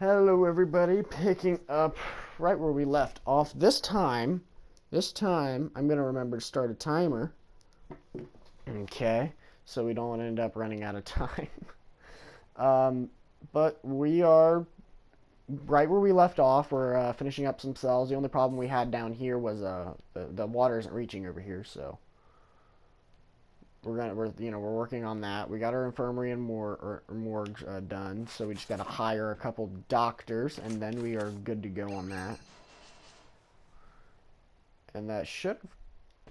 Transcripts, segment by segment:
Hello everybody, picking up right where we left off. This time I'm gonna remember to start a timer. Okay, so we don't end up running out of time. um, but we are right where we left off. We're finishing up some cells. The only problem we had down here was the water isn't reaching over here, so we're working on that. We got our infirmary and morgue done, so we just got to hire a couple doctors, and then we are good to go on that. And that should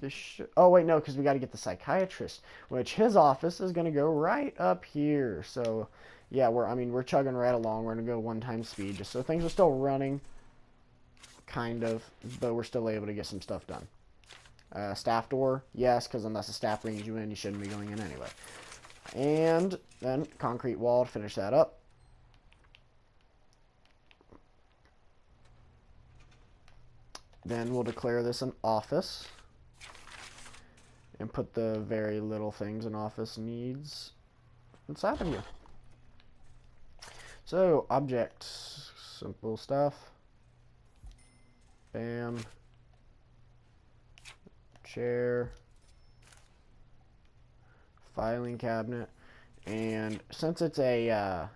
this should. Oh wait, no, because we got to get the psychiatrist, which his office is going to go right up here. So yeah, we're chugging right along. We're going to go 1 times speed, just so things are still running, kind of, but we're still able to get some stuff done. Staff door, yes, because unless the staff brings you in, you shouldn't be going in anyway. And then concrete wall to finish that up. Then we'll declare this an office and put the very little things an office needs inside of here. So, objects, simple stuff. Bam. Chair. Filing cabinet. And since it's a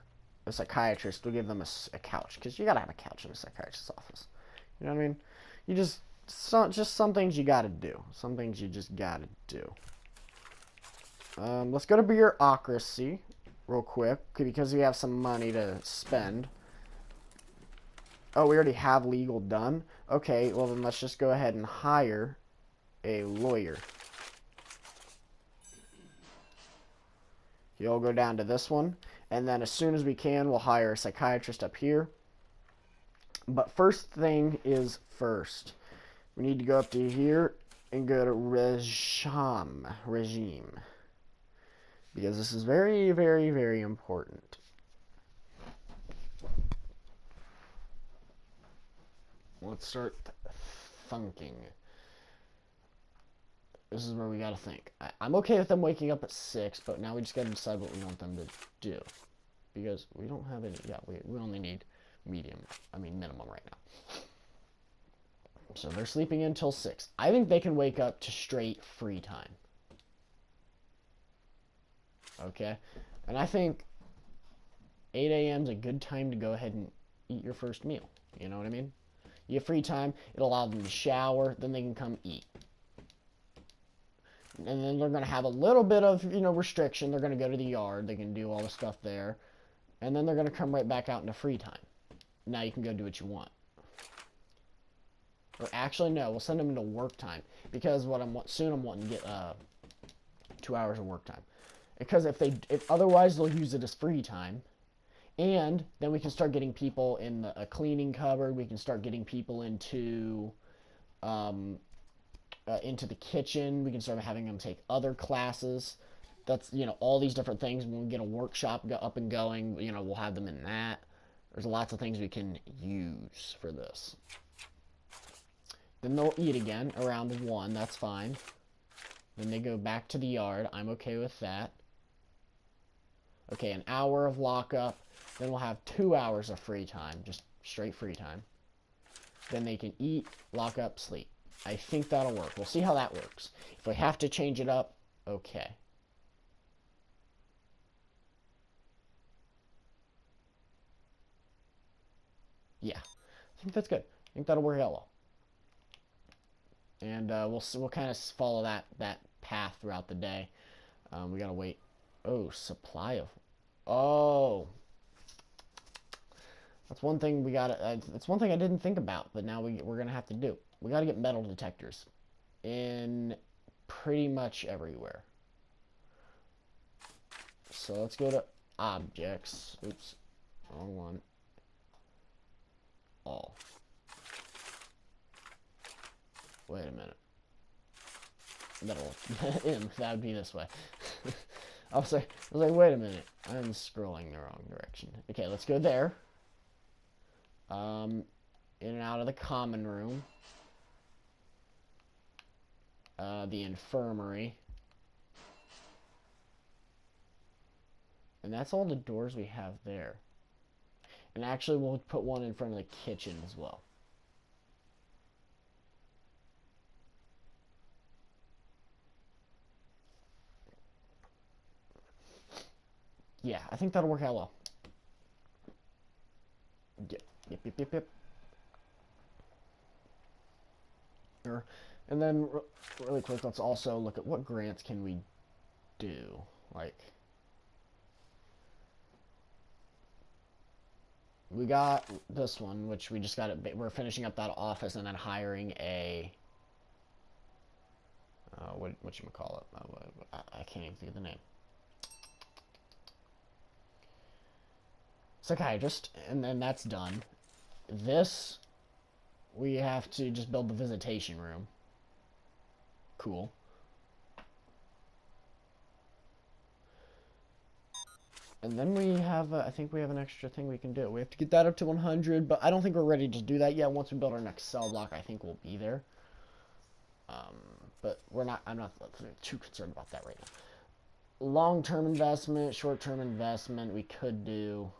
psychiatrist, we'll give them a couch, because you gotta have a couch in a psychiatrist's office. You know what I mean? You just some things you gotta do. Some things you just gotta do. Let's go to bureaucracy real quick, because we have some money to spend. Oh, we already have legal done? Okay, well then let's just go ahead and hire a lawyer. You'll go down to this one, and then as soon as we can, we'll hire a psychiatrist up here. But first thing is first. We need to go up to here and go to regime. Because this is very, very, very important. Let's start thinking. This is where we gotta think. I'm okay with them waking up at 6, but now we just gotta decide what we want them to do. Because we don't have any, yeah, we only need minimum right now. So they're sleeping until 6. I think they can wake up to straight free time. Okay? And I think 8 a.m. is a good time to go ahead and eat your first meal. You know what I mean? You have free time, it'll allow them to shower, then they can come eat. And then they're going to have a little bit of, restriction. They're going to go to the yard. They can do all the stuff there. And then they're going to come right back out into free time. Now you can go do what you want. Or actually, no. We'll send them into work time. Because soon I'm wanting to get 2 hours of work time. Because if otherwise they'll use it as free time. And then we can start getting people in a cleaning cupboard. We can start getting people into the kitchen. We can start having them take other classes. That's, all these different things. When we get a workshop up and going, we'll have them in that. There's lots of things we can use for this. Then they'll eat again around 1. That's fine. Then they go back to the yard. I'm okay with that. Okay, an hour of lockup. Then we'll have 2 hours of free time. Just straight free time. Then they can eat, lock up, sleep. I think that'll work. We'll see how that works. If we have to change it up, okay. Yeah, I think that's good. I think that'll work out well. And we'll kind of follow that path throughout the day. We gotta wait. Oh, supply of. Oh, that's one thing we gotta. That's one thing I didn't think about, but now we're gonna have to do. We gotta get metal detectors in pretty much everywhere. So let's go to objects. Oops, wrong one. All. Wait a minute. Metal. That would be this way. I was like, wait a minute. I'm scrolling the wrong direction. Okay, let's go there. In and out of the common room. The infirmary. And that's all the doors we have there. And actually, we'll put one in front of the kitchen as well. Yeah, I think that'll work out well. Yep, yep, yep, yep, yep. And then, really quick, let's also look at what grants can we do. Like, we got this one, which we just got it. We're finishing up that office and then hiring a whatchamacallit? I can't even think of the name. Psychiatrist, and then that's done. This, we have to just build the visitation room. Cool. And then we have, I think we have an extra thing we can do. We have to get that up to 100, but I don't think we're ready to do that yet. Once we build our next cell block, I think we'll be there. But I'm not too concerned about that right now. Long-term investment, short-term investment, we could do.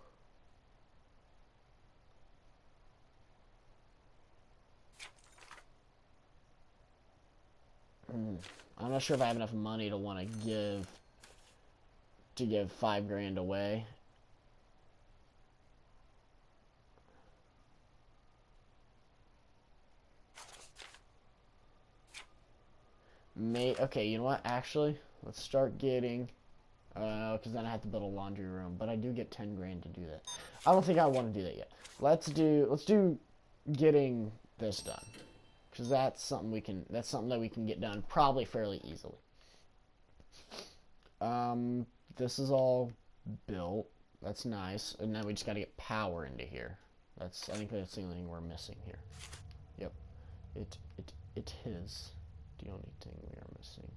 I'm not sure if I have enough money to want to give 5 grand away. Okay, you know what? Actually, let's start getting, because then I have to build a laundry room. But I do get 10 grand to do that. I don't think I want to do that yet. Let's do getting this done, because that's something that we can get done probably fairly easily. This is all built. That's nice, and then we just got to get power into here. I think that's the only thing we're missing here. Yep, it is the only thing we are missing.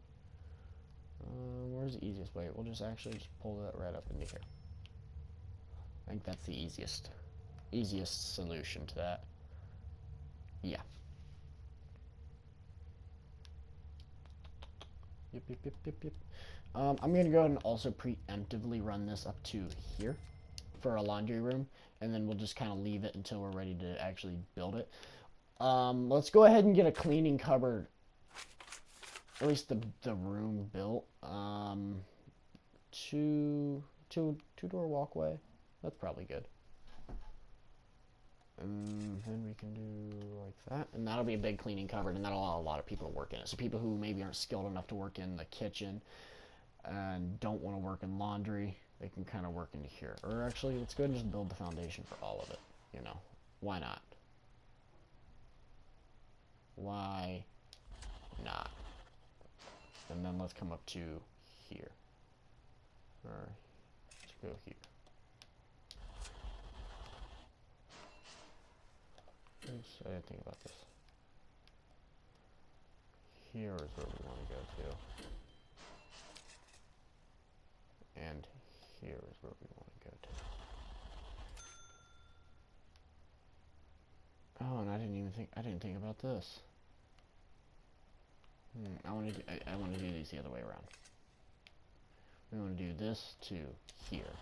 Where's the easiest way? We'll just pull that right up into here. I think that's the easiest solution to that. Yeah. Yep. I'm going to go ahead and also preemptively run this up to here for a laundry room, and then we'll just kind of leave it until we're ready to actually build it. Let's go ahead and get a cleaning cupboard, at least the room built. Two-door walkway. That's probably good. And then we can do like that, and that'll be a big cleaning cupboard, and that'll allow a lot of people to work in it. So people who maybe aren't skilled enough to work in the kitchen and don't want to work in laundry, they can kind of work into here. Or actually, let's go ahead and just build the foundation for all of it. You know, why not? Why not? And then let's come up to here. Or let's go here. Oops, I didn't think about this. Here is where we want to go to. And here is where we want to go to. Oh, and I didn't think about this. I want to do these the other way around. We want to do this to here.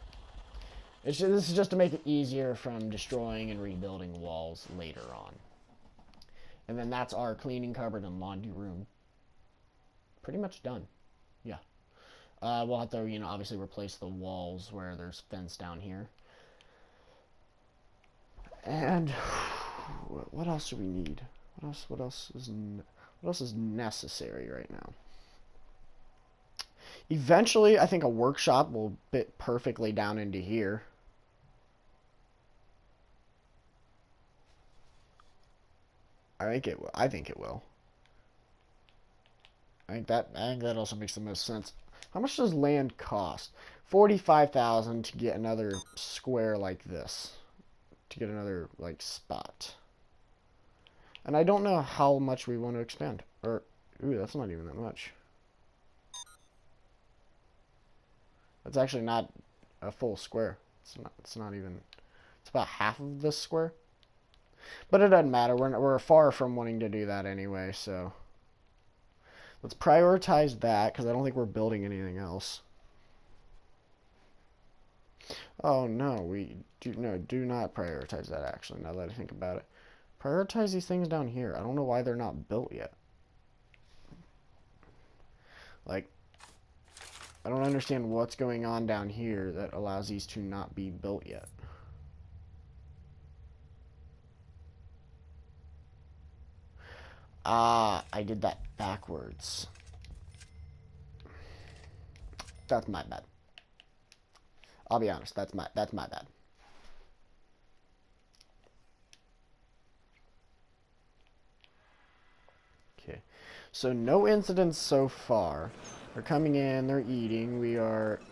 This is just to make it easier from destroying and rebuilding walls later on. And then that's our cleaning cupboard and laundry room. Pretty much done. Yeah. We'll have to, obviously replace the walls where there's fence down here. And what else do we need? What else is necessary right now? Eventually, I think a workshop will fit perfectly down into here. I think it will. I think that also makes the most sense. How much does land cost? 45,000 to get another square like this. To get another spot. And I don't know how much we want to expand. Or ooh, that's not even that much. That's actually not a full square. It's not even. It's about half of this square. But it doesn't matter. We're far from wanting to do that anyway, so let's prioritize that because I don't think we're building anything else. Oh no, do not prioritize that actually, now that I think about it. Prioritize these things down here. I don't know why they're not built yet. Like, I don't understand what's going on down here that allows these to not be built yet. Ah, I did that backwards. That's my bad. I'll be honest, that's my bad. Okay. So no incidents so far. They're coming in, they're eating.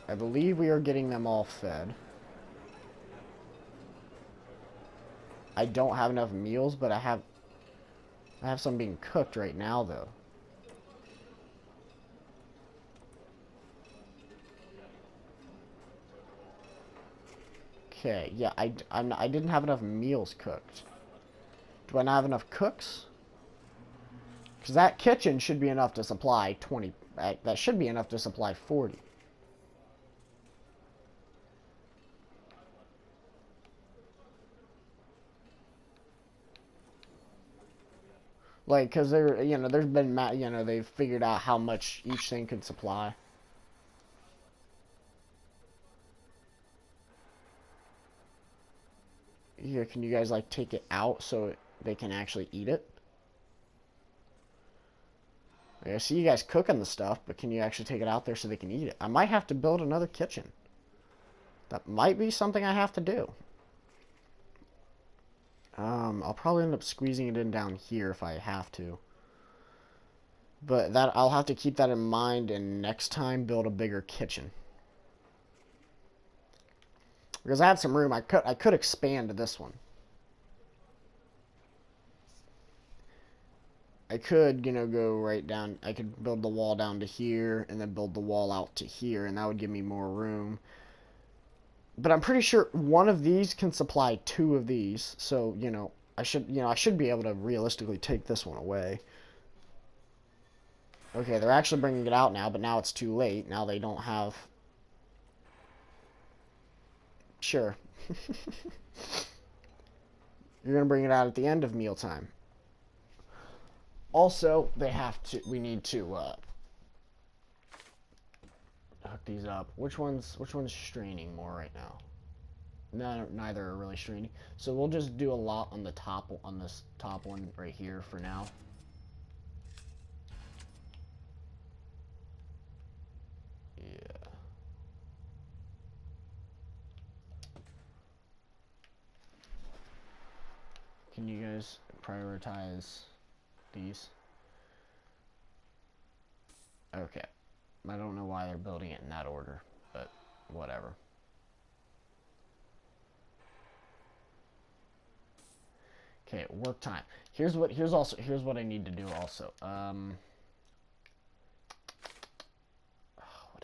I believe we are getting them all fed. I don't have enough meals, but I have some being cooked right now though. Okay, yeah, I didn't have enough meals cooked. Do I not have enough cooks? Because that kitchen should be enough to supply 20. That should be enough to supply 40. Like, because there's been, they've figured out how much each thing could supply. Yeah, can you guys, like, take it out so they can actually eat it? Like, I see you guys cooking the stuff, but can you actually take it out there so they can eat it? I might have to build another kitchen. That might be something I have to do. I'll probably end up squeezing it in down here if I have to. But I'll have to keep that in mind and next time build a bigger kitchen. Because I have some room, I could expand this one. I could, go right down. I could build the wall down to here and then build the wall out to here, and that would give me more room. But I'm pretty sure one of these can supply two of these, so, I should be able to realistically take this one away. Okay, they're actually bringing it out now, but now it's too late. Now they don't have... Sure. You're going to bring it out at the end of mealtime. Also, we need to hook these up. Which one's straining more right now? No, neither are really straining. So we'll just do a lot on the top, on this top one right here for now. Yeah. Can you guys prioritize these? Okay. I don't know why they're building it in that order, but whatever. Okay, work time. Here's what I need to do also. What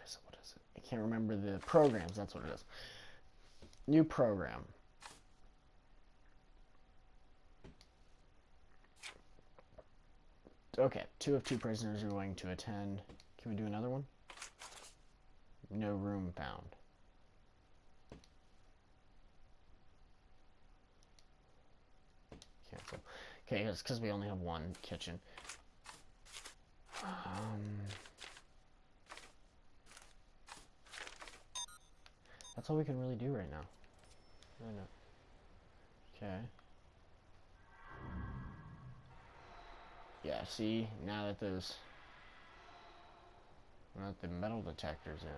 is it? I can't remember the programs. That's what it is. New program. Okay, 2 of 2 prisoners are going to attend. Can we do another one? No room found. Cancel. Okay, it's because we only have one kitchen. That's all we can really do right now. I know. Okay. Yeah, see, now that the metal detector's in,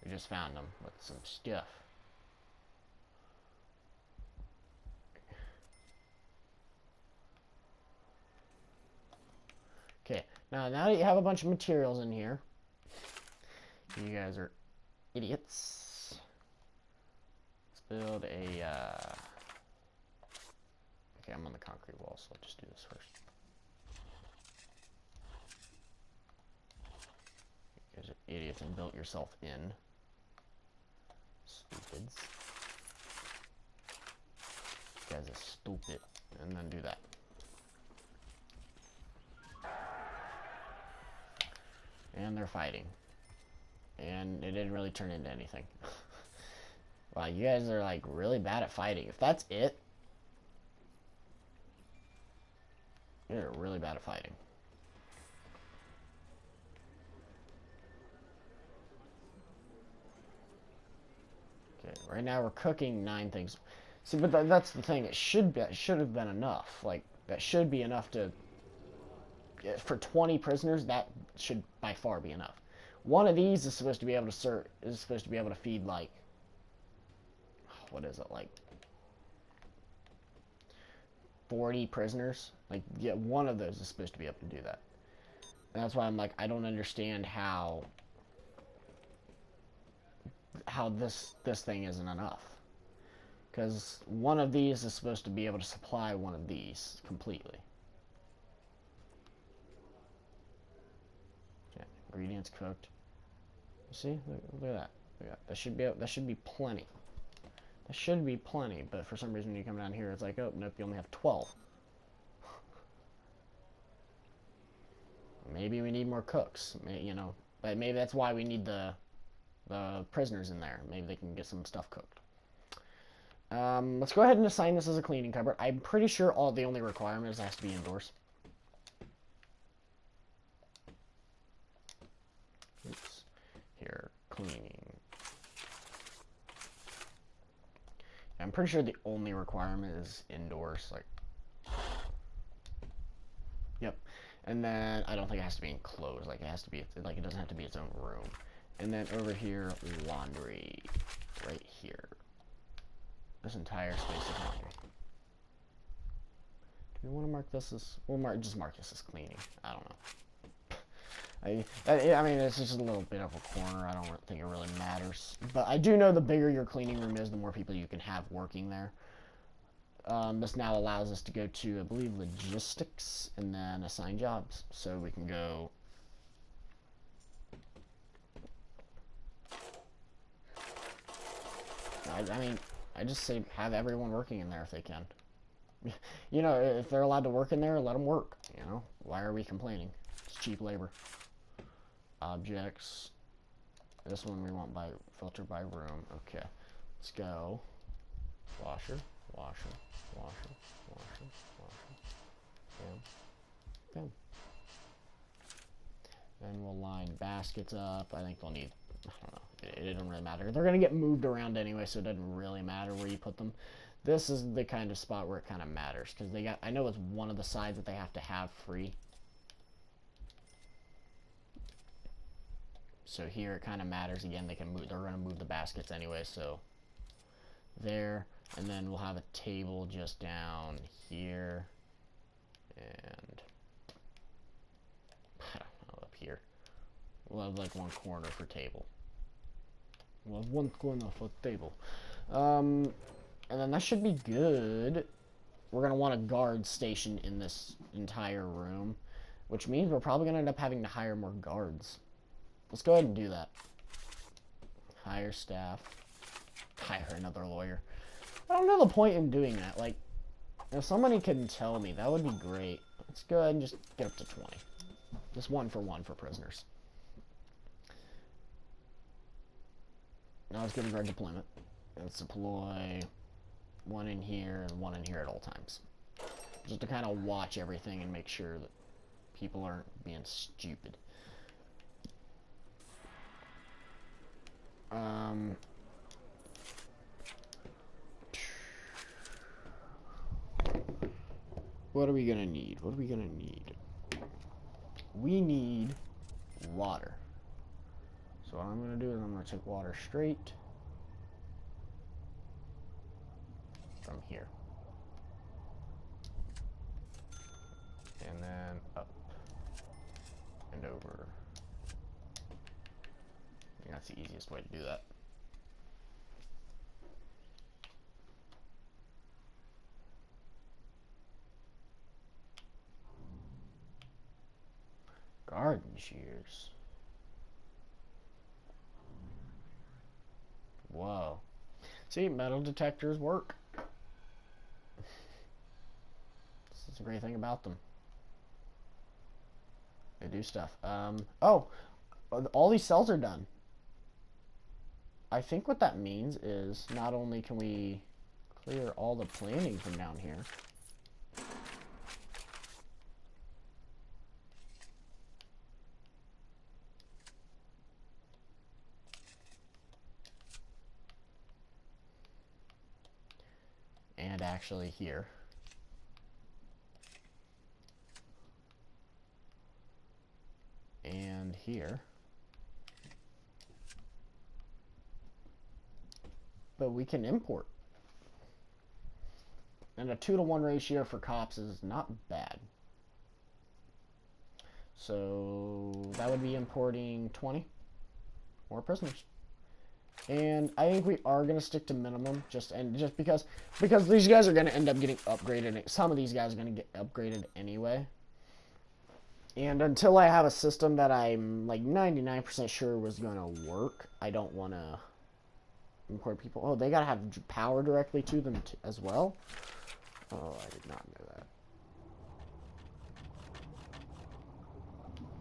we just found them with some stuff. Okay, now that you have a bunch of materials in here, you guys are idiots. Let's build a, okay, I'm on the concrete wall, so I'll just do this first. You guys are idiots and built yourself in. Stupids. You guys are stupid. And then do that. And they're fighting. and it didn't really turn into anything. Wow, you guys are like really bad at fighting. If that's it, you're really bad at fighting. Okay, right now we're cooking 9 things. See, but that's the thing. It should have been enough. Like that should be enough to for 20 prisoners. That should by far be enough. One of these is supposed to be able to feed like what is it like 40 prisoners. Like yeah, one of those is supposed to be able to do that. And that's why I'm like I don't understand how this thing isn't enough. Because one of these is supposed to be able to supply one of these completely. Yeah, ingredients cooked. See, look at that. Look at that. That should be plenty. That should be plenty. But for some reason, when you come down here, it's like, oh nope, you only have 12. Maybe we need more cooks. You know, but maybe that's why we need the prisoners in there. Maybe they can get some stuff cooked. Let's go ahead and assign this as a cleaning cupboard. I'm pretty sure the only requirement is it has to be indoors. Oops. Here, cleaning. I'm pretty sure the only requirement is indoors. Like, yep. And then I don't think it has to be enclosed. Like it has to be like it doesn't have to be its own room. And then over here, laundry, right here. This entire space is laundry. Do we want to mark this as... We'll just mark this as cleaning. I don't know. I mean, it's just a little bit of a corner. I don't think it really matters. But I do know the bigger your cleaning room is, the more people you can have working there. This now allows us to go to, I believe, logistics, and then assign jobs. So we can go... I mean... I just say have everyone working in there if they can. You know, if they're allowed to work in there, let them work. You know, why are we complaining? It's cheap labor. Objects. This one we want by filter by room. Okay, let's go. Washer, washer, washer, washer, washer. Bam, bam. Then we'll line baskets up. I think they'll need. I don't know. It doesn't really matter. They're going to get moved around anyway, so it doesn't really matter where you put them. This is the kind of spot where it kind of matters, because they got, I know it's one of the sides that they have to have free. So here it kind of matters again. They can move, they're going to move the baskets anyway, so there. And then we'll have a table just down here. And I don't know, up here. We'll have like one corner for table. We'll have one corner for table. And then that should be good. We're going to want a guard station in this entire room, which means we're probably going to end up having to hire more guards. Let's go ahead and do that. Hire staff. Hire another lawyer. I don't know the point in doing that. Like, if somebody can tell me, that would be great. Let's go ahead and just get up to 20. Just 1 for prisoners. Now let's go to guard deployment. Let's deploy 1 in here and 1 in here at all times. Just to kind of watch everything and make sure that people aren't being stupid. What are we gonna need? What are we gonna need? We need water. So what I'm gonna do is I'm gonna take water straight from here. And then up and over. I think that's the easiest way to do that. Garden shears. Whoa. See, metal detectors work. This is a great thing about them. They do stuff. Oh, all these cells are done. I think what that means is not only can we clear all the planning from down here, and actually here. And here. But we can import. And a 2-to-1 ratio for cops is not bad. So that would be importing 20 more prisoners. And I think we are going to stick to minimum, just because these guys are going to end up getting upgraded. Some of these guys are going to get upgraded anyway. And until I have a system that I'm like 99% sure was going to work, I don't want to import people. Oh, they got to have power directly to them as well. Oh, I did not know that.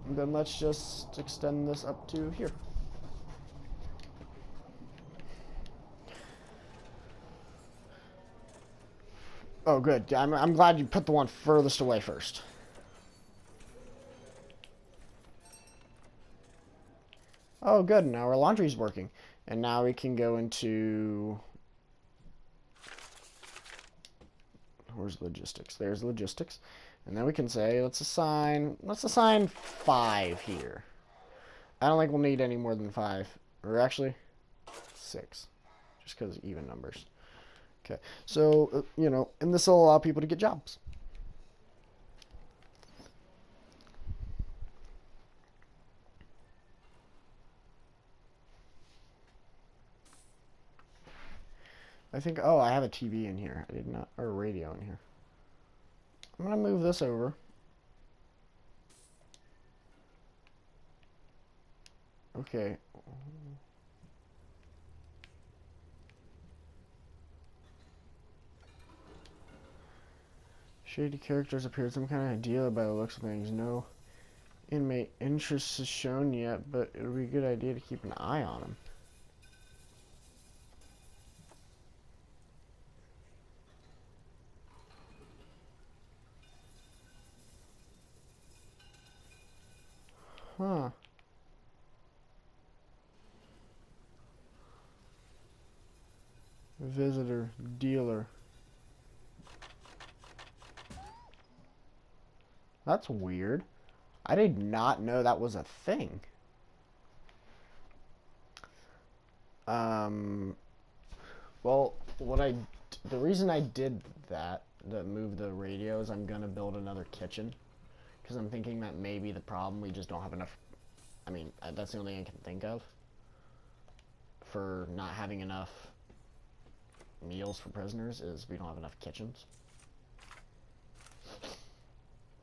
And then let's just extend this up to here. Oh, good. I'm glad you put the one furthest away first. Oh, good. Now our laundry's working. And now we can go into... Where's logistics? There's logistics. And then we can say, let's assign 5 here. I don't think we'll need any more than 5. Or actually, 6. Just because even numbers. Okay. So, you know, and this will allow people to get jobs. I think, oh, I have a TV in here. I did not, or a radio in here. I'm going to move this over. Okay. Shady characters appeared some kind of idea by the looks of things. No inmate interest is shown yet, but it would be a good idea to keep an eye on them. Huh. Visitor, dealer. That's weird. I did not know that was a thing. Well, the reason I did that, to move the radio, is I'm gonna build another kitchen. Because I'm thinking that maybe the problem, we just don't have enough, I mean, that's the only thing I can think of for not having enough meals for prisoners, is we don't have enough kitchens.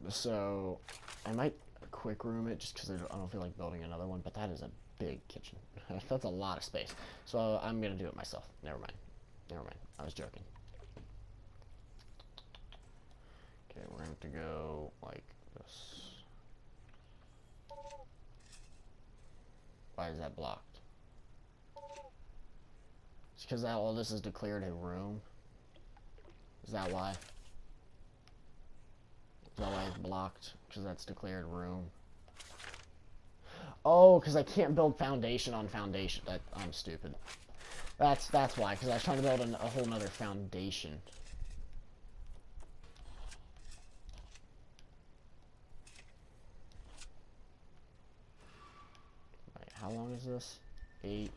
So, I might quick room it just because I don't feel like building another one, but that is a big kitchen. That's a lot of space. So, I'm going to do it myself. Never mind. I was joking. Okay, we're going to go like this. Why is that blocked? It's because all this is declared a room. Is that why? Is that why it's blocked? Because that's declared room. Oh, because I can't build foundation on foundation. I'm stupid. That's why. Because I was trying to build a whole nother foundation. Right, how long is this? 8.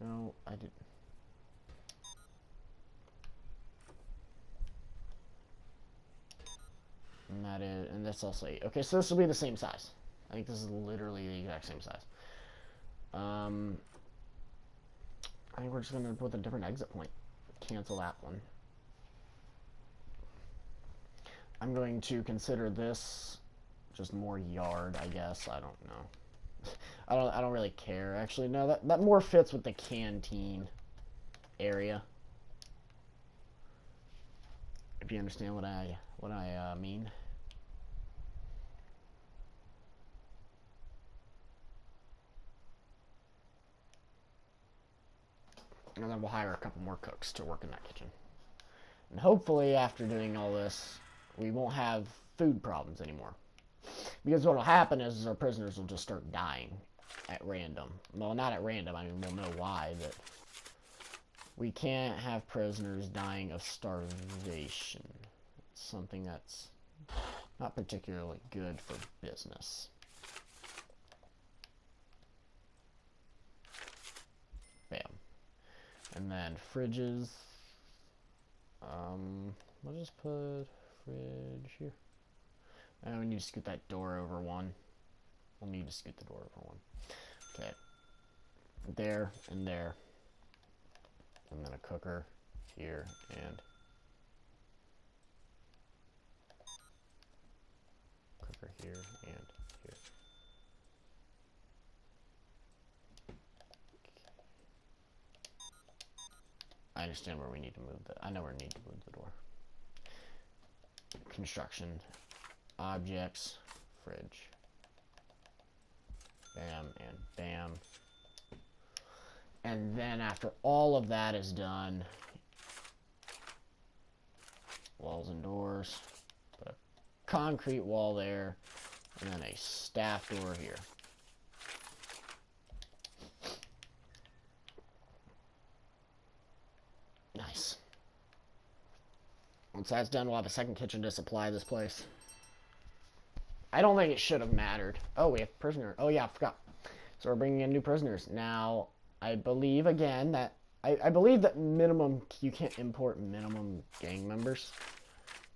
No, I didn't. And that's also 8. Okay, so this will be the same size. I think this is literally the exact same size. I think we're just gonna put a different exit point. Cancel that one. I'm going to consider this just more yard, I guess. I don't know. I don't really care. Actually, no, that more fits with the canteen area. If you understand what I mean. And then we'll hire a couple more cooks to work in that kitchen. And hopefully, after doing all this, we won't have food problems anymore. Because what will happen is our prisoners will just start dying at random. Well, not at random, I mean, we'll know why, but we can't have prisoners dying of starvation. It's something that's not particularly good for business. Bam. And then fridges. We'll just put fridge here. And we need to scoot that door over one. We'll need to scoot the door over one. Okay. There and there. And then a cooker here and cooker here and here. I understand where we need to move the. I know where we need to move the door. Construction, objects, fridge. Bam and bam. And then after all of that is done, walls and doors, put a concrete wall there, and then a staff door here. Nice. Once that's done, we'll have a second kitchen to supply this place. I don't think it should have mattered. Oh, we have prisoner. Oh yeah, I forgot. So we're bringing in new prisoners. Now, I believe, again, that... I believe that minimum... You can't import minimum gang members.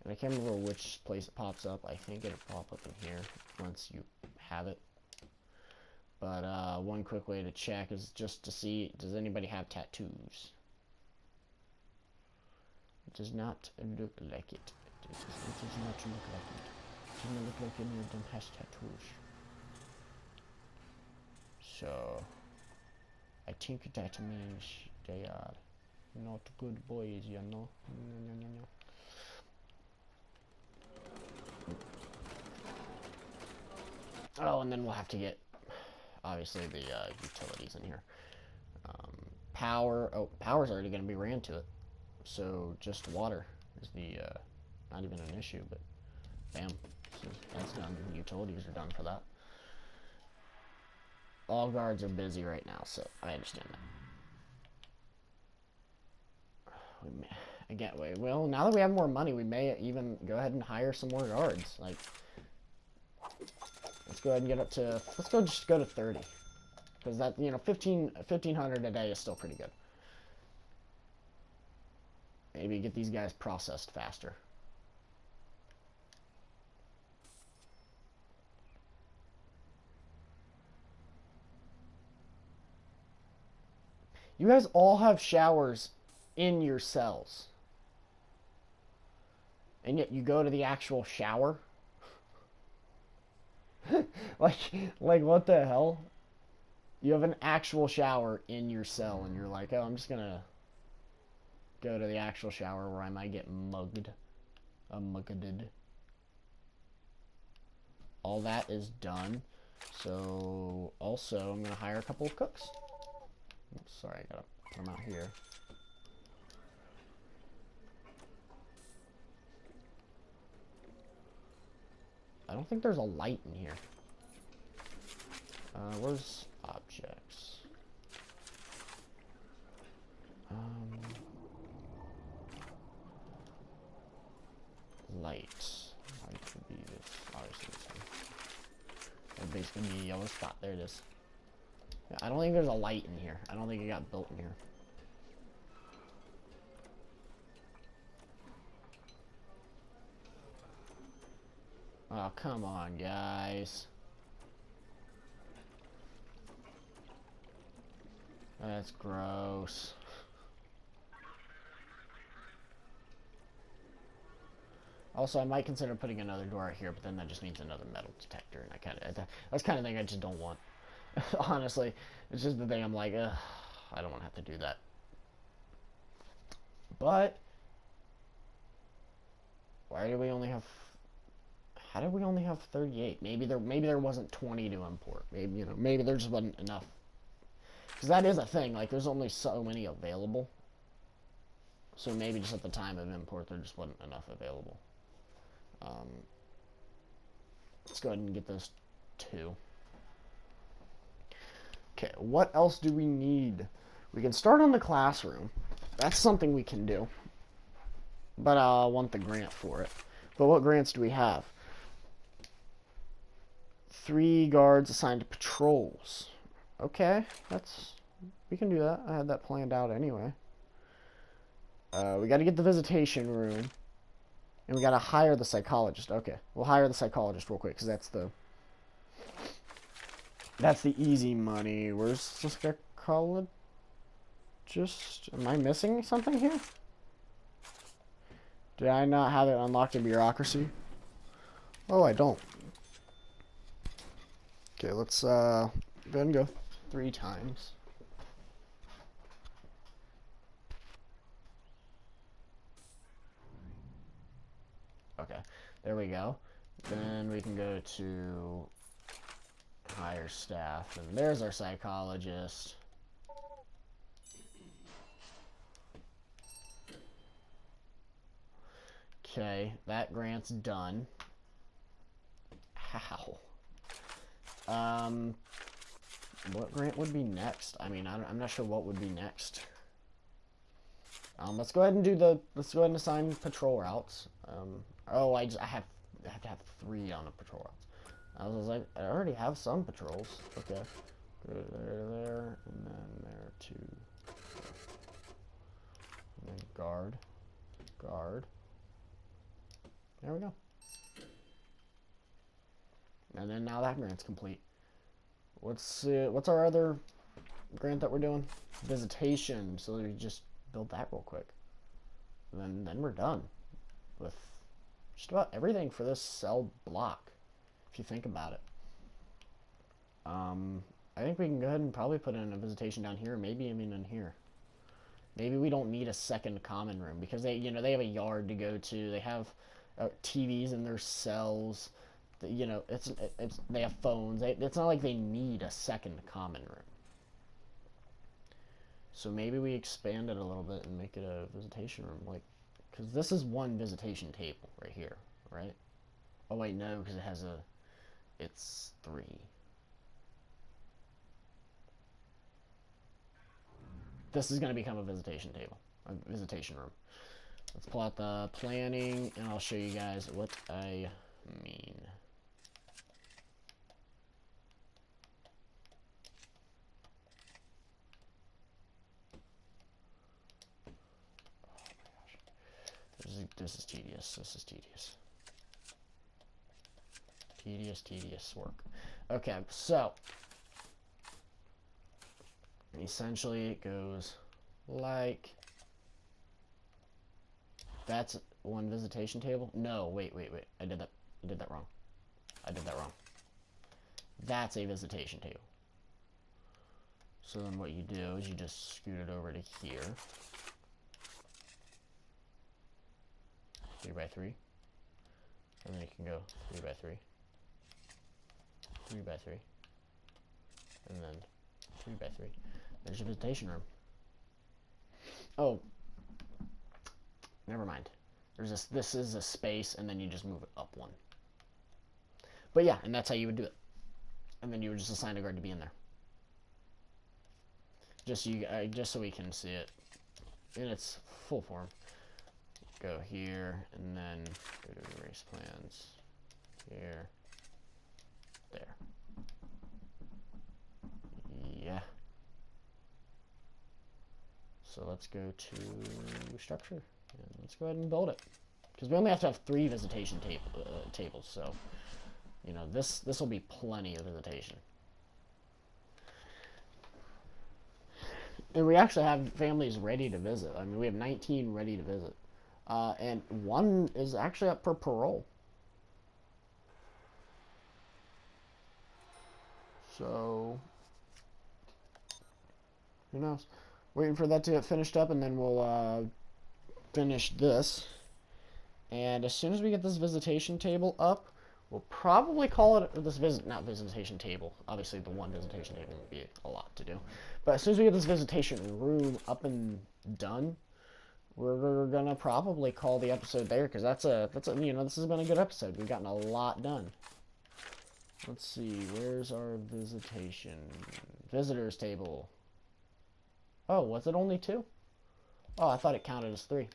And I can't remember which place it pops up. I think it'll pop up in here once you have it. But one quick way to check is just to see, does anybody have tattoos? It does not look like it. It does not look like it. It does not look like any of them has tattoos. So, I think that means they are not good boys, you know? Oh, and then we'll have to get, obviously, the utilities in here. Power. Oh, power's already going to be ran to it. So, just water is the, not even an issue, but bam. So that's done. Utilities are done for that. All guards are busy right now, so I understand that. Again, well, now that we have more money, we may even go ahead and hire some more guards. Like, let's go ahead and get up to, just go to 30. Because that, 1,500 a day is still pretty good. Maybe get these guys processed faster. You guys all have showers in your cells. And yet you go to the actual shower? like what the hell? You have an actual shower in your cell and you're like, oh, I'm just gonna go to the actual shower where I might get mugged. Mugged. All that is done. So, also, I'm gonna hire a couple of cooks. Oops, sorry, I gotta put them out here. I don't think there's a light in here. Where's objects? Lights. Light would be this. Obviously this one. That'd basically be a yellow spot. There it is. Yeah, I don't think there's a light in here. I don't think it got built in here. Oh, come on, guys. That's gross. Also, I might consider putting another door out here, but then that just needs another metal detector, and that's kind of thing I just don't want. Honestly, it's just the thing I'm like, ugh, I don't want to have to do that. But why do we only have? How did we only have 38? Maybe there wasn't 20 to import. Maybe there just wasn't enough Because that is a thing. Like, there's only so many available. So maybe just at the time of import, there just wasn't enough available. Let's go ahead and get those 2. Okay, what else do we need? We can start on the classroom. That's something we can do. But I want the grant for it. But what grants do we have? 3 guards assigned to patrols. Okay, we can do that. I had that planned out anyway. We got to get the visitation room. And we got to hire the psychologist. Okay, we'll hire the psychologist real quick, because that's the easy money. Where's the psychologist? Am I missing something here? Did I not have it unlocked in bureaucracy? Oh, I don't. Okay, let's go ahead and go 3 times. Okay, there we go. Then we can go to hire staff, and there's our psychologist. Okay, that grant's done. How? What grant would be next? I mean, I'm not sure what would be next. Let's go ahead and assign patrol routes. Oh, I have to have 3 on a patrol routes. I was like, I already have some patrols. Okay, go there, and then there 2, and then guard. There we go. And then now that grant's complete. What's our other grant that we're doing? Visitation. So we just build that real quick. And then we're done with just about everything for this cell block, if you think about it. I think we can go ahead and probably put in a visitation down here, maybe even in here. Maybe we don't need a second common room because they have a yard to go to. They have TVs in their cells. They have phones. It's not like they need a second common room. So maybe we expand it a little bit and make it a visitation room, because this is 1 visitation table right here, right? Oh wait, no, because it's 3. This is going to become a visitation table, a visitation room. Let's pull out the planning, and I'll show you guys what I mean. This is tedious. This is tedious. Tedious work. Okay, so essentially it goes like that's 1 visitation table. No, wait. I did that wrong. That's a visitation table. So then what you do is you just scoot it over to here. 3 by 3, and then you can go 3 by 3, 3 by 3, and then 3 by 3. There's your visitation room. Oh, never mind. This is a space, and then you just move it up 1. But yeah, and that's how you would do it. And then you would just assign a guard to be in there. Just so we can see it in its full form. Go here, and then go to race plans, here, there. Yeah. So let's go to structure, and let's go ahead and build it. Because we only have to have 3 visitation tables, so, this will be plenty of visitation. And we actually have families ready to visit. I mean, we have 19 ready to visit. And 1 is actually up for parole. So, who knows? Waiting for that to get finished up, and then we'll finish this. And as soon as we get this visitation table up, We'll probably call it this not visitation table. Obviously, the one visitation table would be a lot to do. But as soon as we get this visitation room up and done, we're gonna probably call the episode there, because that's a this has been a good episode. We've gotten a lot done. Let's see, where's our visitors table? Oh, was it only 2? Oh, I thought it counted as 3.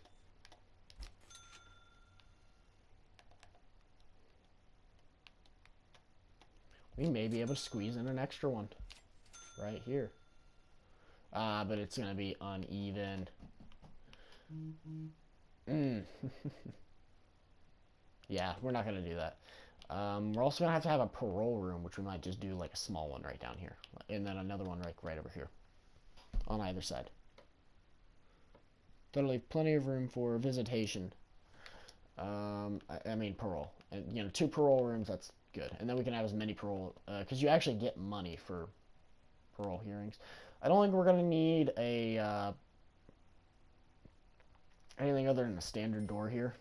We may be able to squeeze in an extra one right here. But it's gonna be uneven. Yeah, we're not gonna do that. We're also gonna have to have a parole room, which we might just do like a small one right down here, and then another one right over here, on either side. That'll leave plenty of room for visitation. I mean parole, and 2 parole rooms. That's good, and then we can have as many parole, because you actually get money for parole hearings. I don't think we're gonna need a anything other than a standard door here.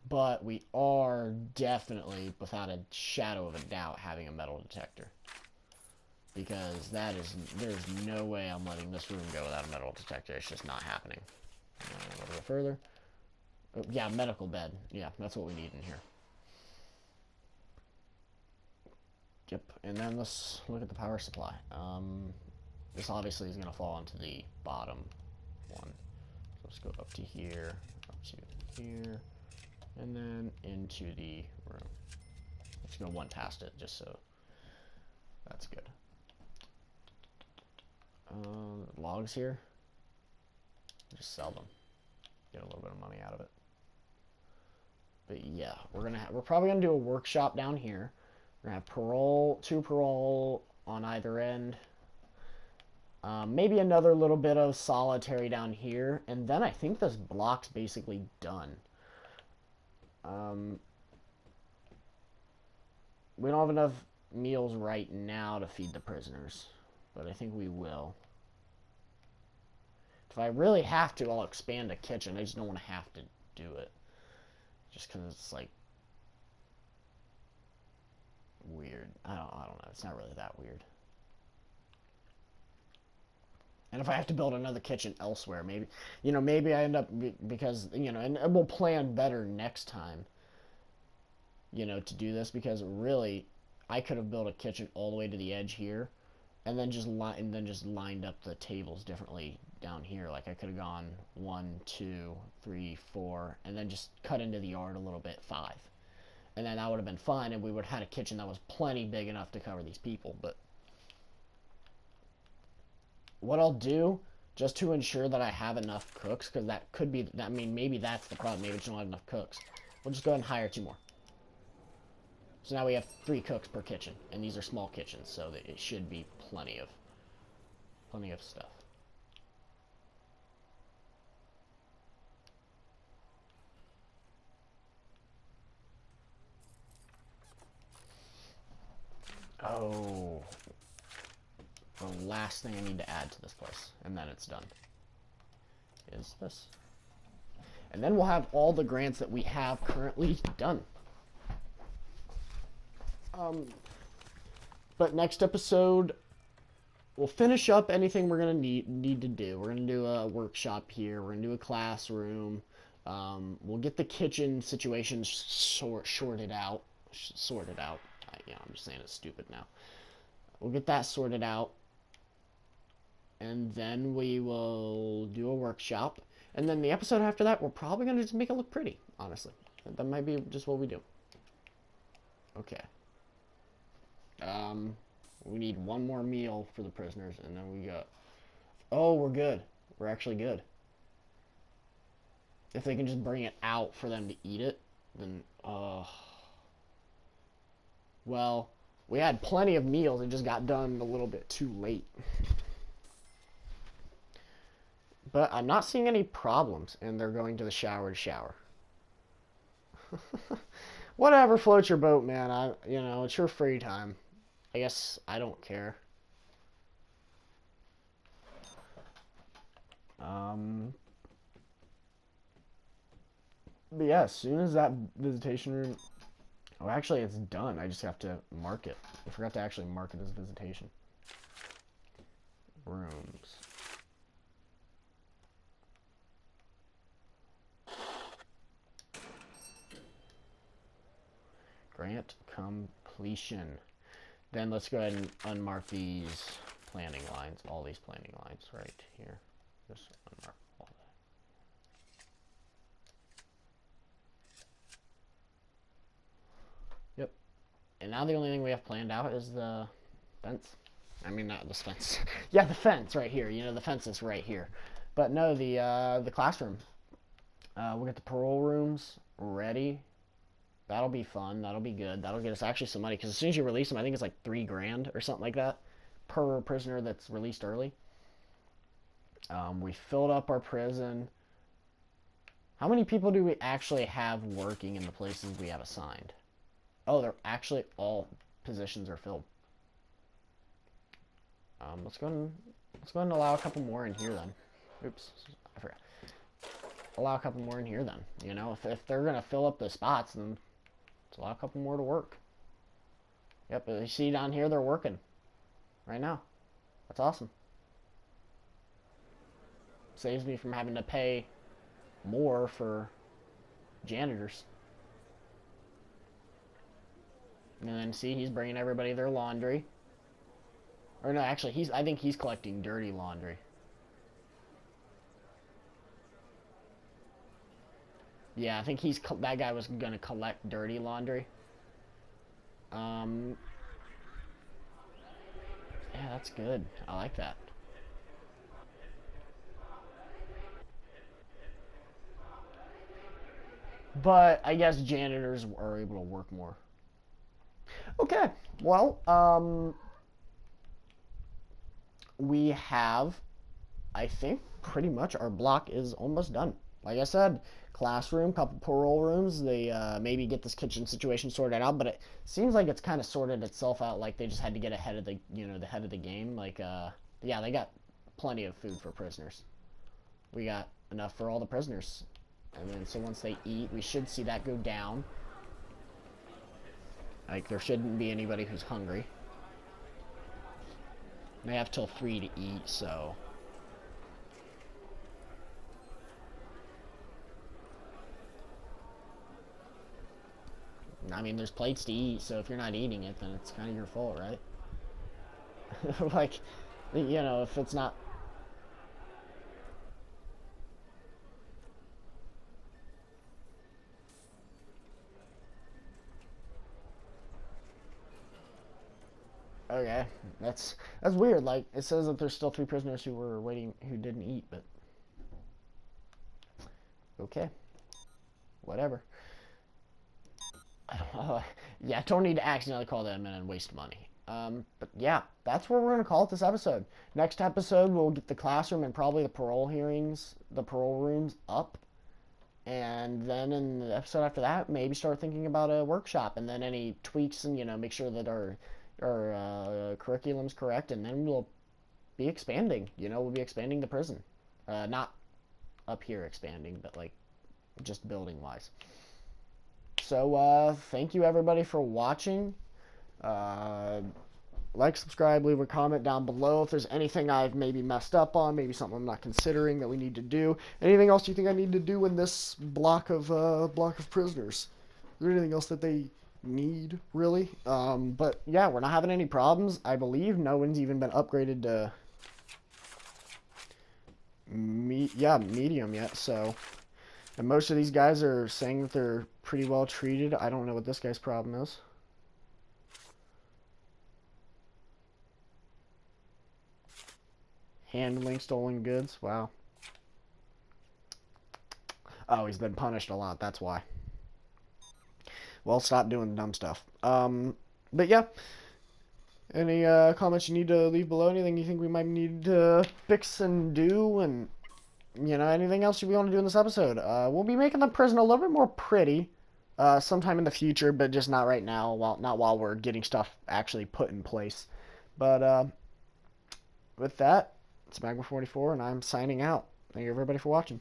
But we are definitely, without a shadow of a doubt, having a metal detector. Because there's no way I'm letting this room go without a metal detector. It's just not happening. A little bit further. Oh, yeah, medical bed. Yeah, that's what we need in here. Yep, and then let's look at the power supply. This obviously is going to fall into the bottom one. So let's go up to here, up to here, and then into the room. Let's go one past it, just so that's good. Logs here. Just sell them. Get a little bit of money out of it. But yeah, we're probably gonna do a workshop down here. We're gonna have 2 parole on either end. Maybe another little bit of solitary down here, and then I think this block's basically done. We don't have enough meals right now to feed the prisoners, but I think we will. If I really have to, I'll expand a kitchen. I just don't want to have to do it. Just because it's, like, weird. I don't know. It's not really that weird. And if I have to build another kitchen elsewhere, maybe I end up, because, and we'll plan better next time, to do this, because really, I could have built a kitchen all the way to the edge here, and then just lined up the tables differently down here. Like, I could have gone 1, 2, 3, 4, and then just cut into the yard a little bit, 5. And then that would have been fine, and we would have had a kitchen that was plenty big enough to cover these people. But what I'll do, just to ensure that I have enough cooks, because that could be, maybe that's the problem. Maybe we don't have enough cooks. We'll just go ahead and hire 2 more. So now we have 3 cooks per kitchen, and these are small kitchens, so that it should be plenty of stuff. Oh, the last thing I need to add to this place, and then it's done, is this. And then we'll have all the grants that we have currently done. But next episode, we'll finish up anything we're gonna need to do. We're gonna do a workshop here. We're gonna do a classroom. We'll get the kitchen situation sorted out. I'm just saying it's stupid now. We'll get that sorted out, and then we will do a workshop. And then the episode after that, we're probably gonna just make it look pretty. Honestly, that might be just what we do. Okay. We need 1 more meal for the prisoners, and then we got... Oh, we're good. We're actually good. If they can just bring it out for them to eat it, then... Well, we had plenty of meals. It just got done a little bit too late. But I'm not seeing any problems, and they're going to the shower to shower. Whatever floats your boat, man. It's your free time. I guess I don't care. But yeah, as soon as that visitation room... Oh, actually, it's done. I just have to mark it. I forgot to actually mark it as visitation. Rooms. Grant completion. Then let's go ahead and unmark these planning lines. All these planning lines right here. Just unmark all that. Yep. And now the only thing we have planned out is the fence. I mean, not the fence. Yeah, the fence right here. You know, the fence is right here. But no, the classroom. We'll get the parole rooms ready. That'll be fun. That'll be good. That'll get us actually some money. Because as soon as you release them, I think it's like $3,000 or something like that per prisoner that's released early. We filled up our prison. How many people do we actually have working in the places we have assigned? Oh, they're actually all positions are filled. Let's go and allow a couple more in here then. Oops, I forgot. Allow a couple more in here then. You know, if they're gonna fill up the spots, then let's allow a couple more to work. Yep, you see down here they're working right now. That's awesome. Saves me from having to pay more for janitors. And then see, he's bringing everybody their laundry. Or no, actually, I think he's collecting dirty laundry. Yeah, I think that guy was gonna collect dirty laundry. Yeah, that's good. I like that. But I guess janitors are able to work more. Okay, well, we have, I think, pretty much our block is almost done. Like I said, classroom, couple parole rooms. They maybe get this kitchen situation sorted out, but it seems like it's kind of sorted itself out. Like they just had to get ahead of the, the head of the game. Like, yeah, they got plenty of food for prisoners. We got enough for all the prisoners. And then, so once they eat, we should see that go down. Like, there shouldn't be anybody who's hungry. They have till 3 to eat, so... I mean, there's plates to eat, so if you're not eating it, then it's kind of your fault, right? Like, if it's not... Okay, that's weird. Like, it says that there's still 3 prisoners who were waiting, who didn't eat, but... Okay. Whatever. Yeah, don't need to accidentally call them in and waste money. But yeah, that's where we're going to call it this episode. Next episode, we'll get the classroom and probably the parole hearings, the parole rooms up. And then in the episode after that, maybe start thinking about a workshop and then any tweaks and, make sure that our curriculum's correct. And then we'll be expanding, we'll be expanding the prison. Not up here expanding, but like just building wise. So, thank you everybody for watching. Like, subscribe, leave a comment down below if there's anything I've maybe messed up on, maybe something I'm not considering that we need to do. Anything else you think I need to do in this block of prisoners? Is there anything else that they need, really? But yeah, we're not having any problems. I believe no one's even been upgraded to medium yet, so... And most of these guys are saying that they're pretty well treated. I don't know what this guy's problem is. Handling stolen goods. Wow. Oh, he's been punished a lot. That's why. Well, stop doing dumb stuff. But yeah. Any comments you need to leave below? Anything you think we might need to fix and do? And... anything else we want to do in this episode? We'll be making the prison a little bit more pretty sometime in the future, but just not right now. Well, not while we're getting stuff actually put in place. But with that, it's Magma44, and I'm signing out. Thank you everybody for watching.